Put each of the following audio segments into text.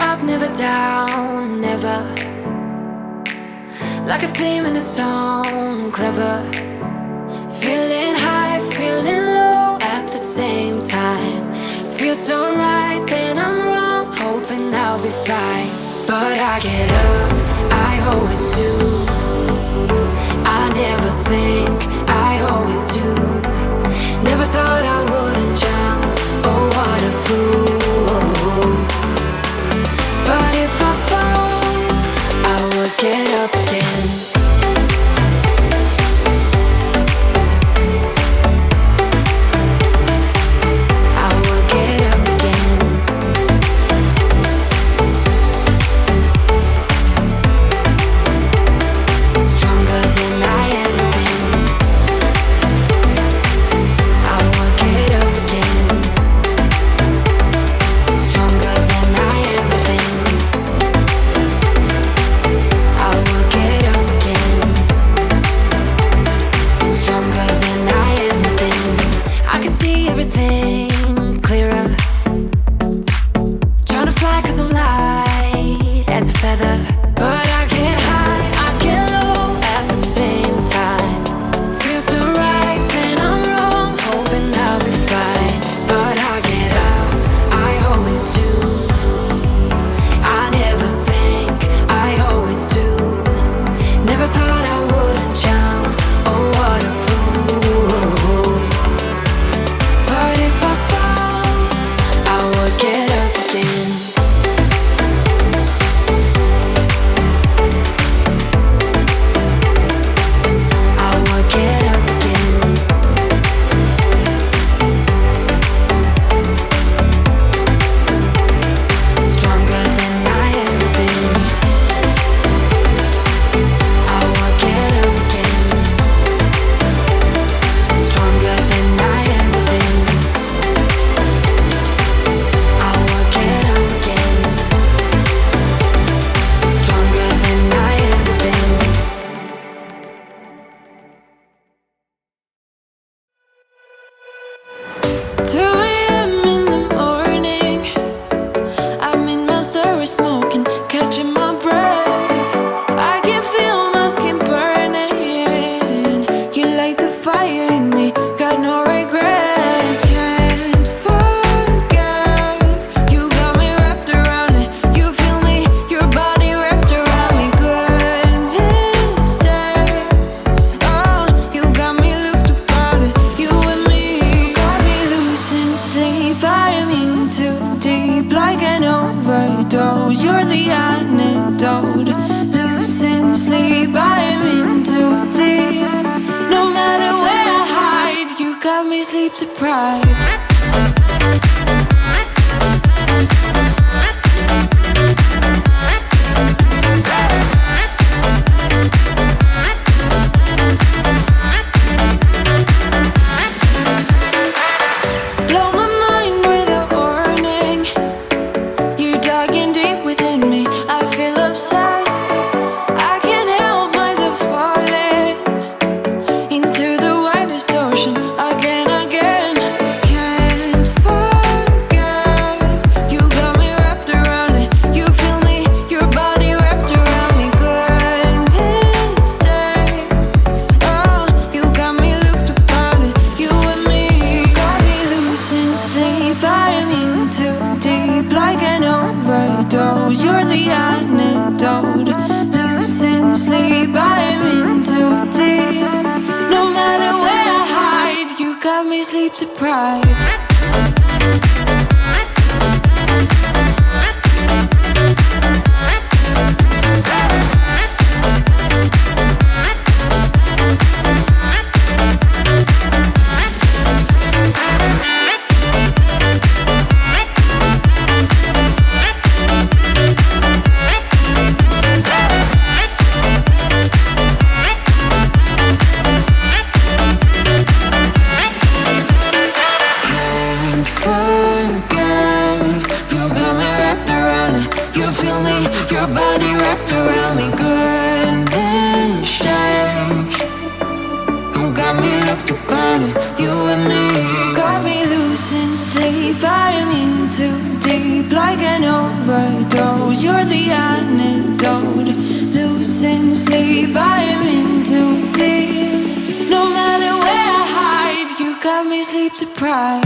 up, never down, never. Like a theme in a song, clever. Feeling high, feeling low at the same time. Feels so right, then I'm wrong, hoping I'll be fine. But I get up, I always do. I never think, I always do. Never thought I wouldn't jump, oh what a fool. But if I fall, I will get up again. sleep, I'm in too deep like an over overdose. You're the antidote. Losing sleep, I'm in too deep. No matter where I hide, you got me sleep deprived.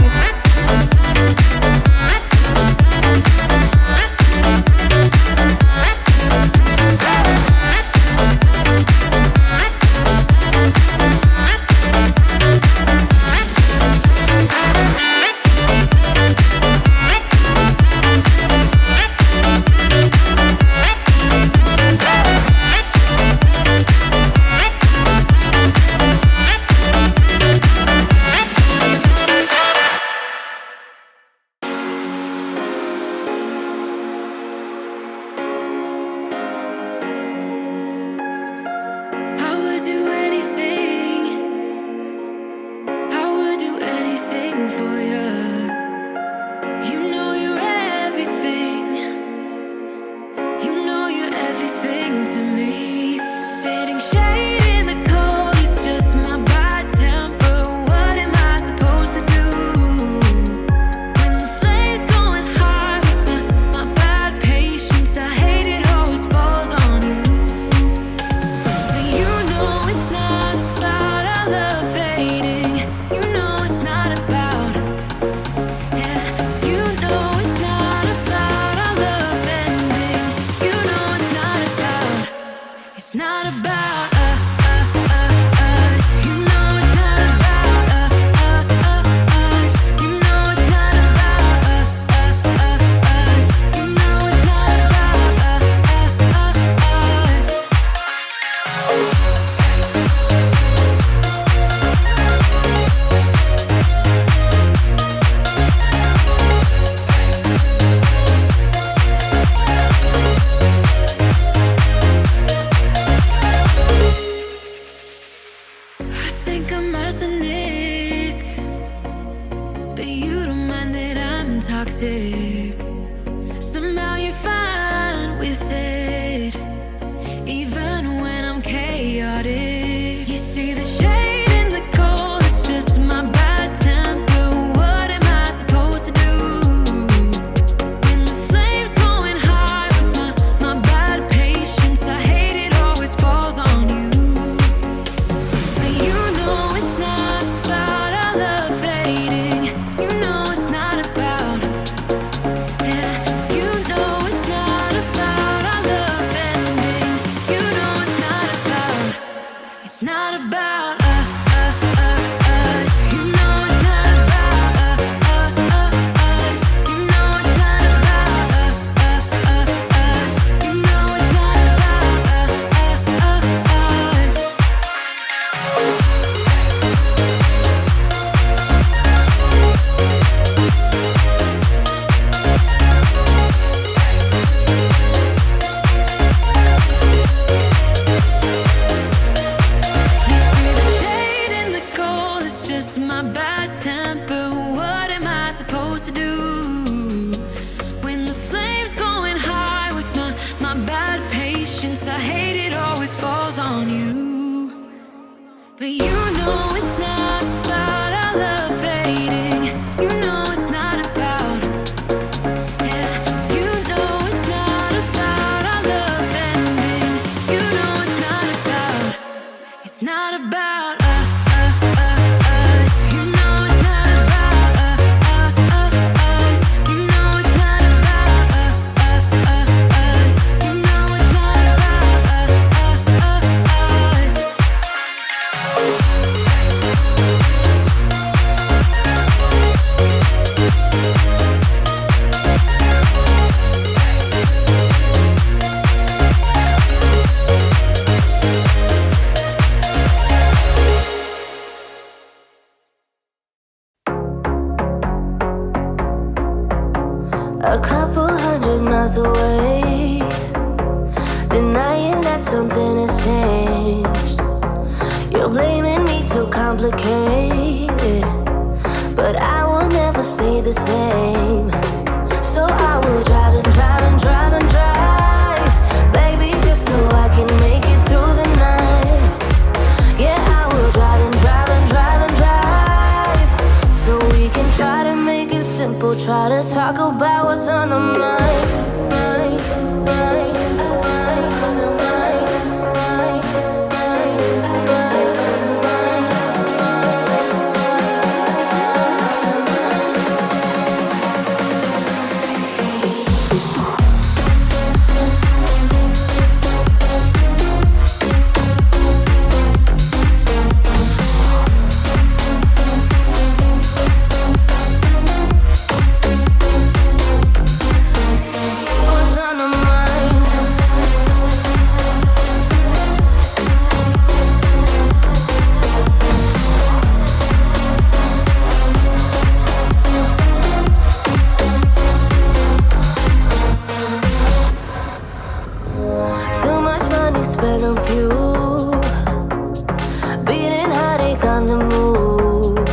A couple 100 miles away, denying that something has changed. You're blaming me, too complicated, but I will never stay the same. So I will drive and drive and drive and drive, baby, just so I can make it through the night. Yeah, I will drive and drive and drive and drive, so we can try to make it simple, try to talk about what's on our mind. random few, beating heartache on the move.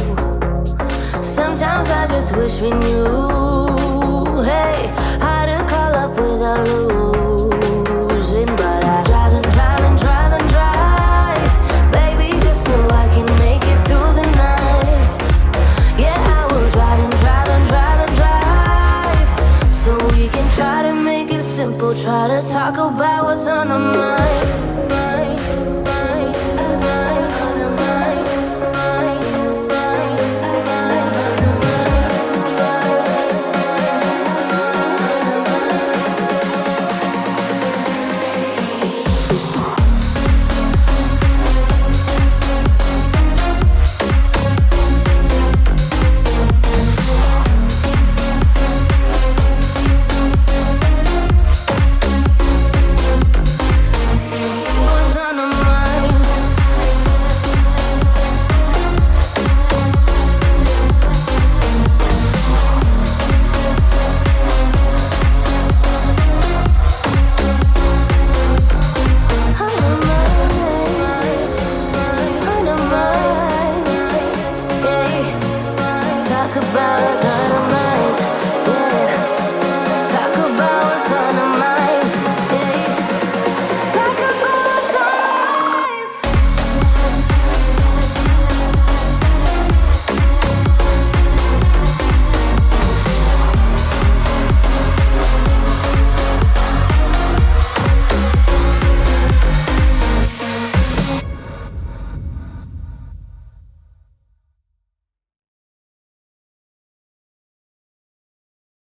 Sometimes I just wish we knew, hey, how to call up without losing. But I drive and drive and drive and drive, baby, just so I can make it through the night. Yeah, I will drive and drive and drive and drive, so we can try to make it simple, try to talk about what's on our mind.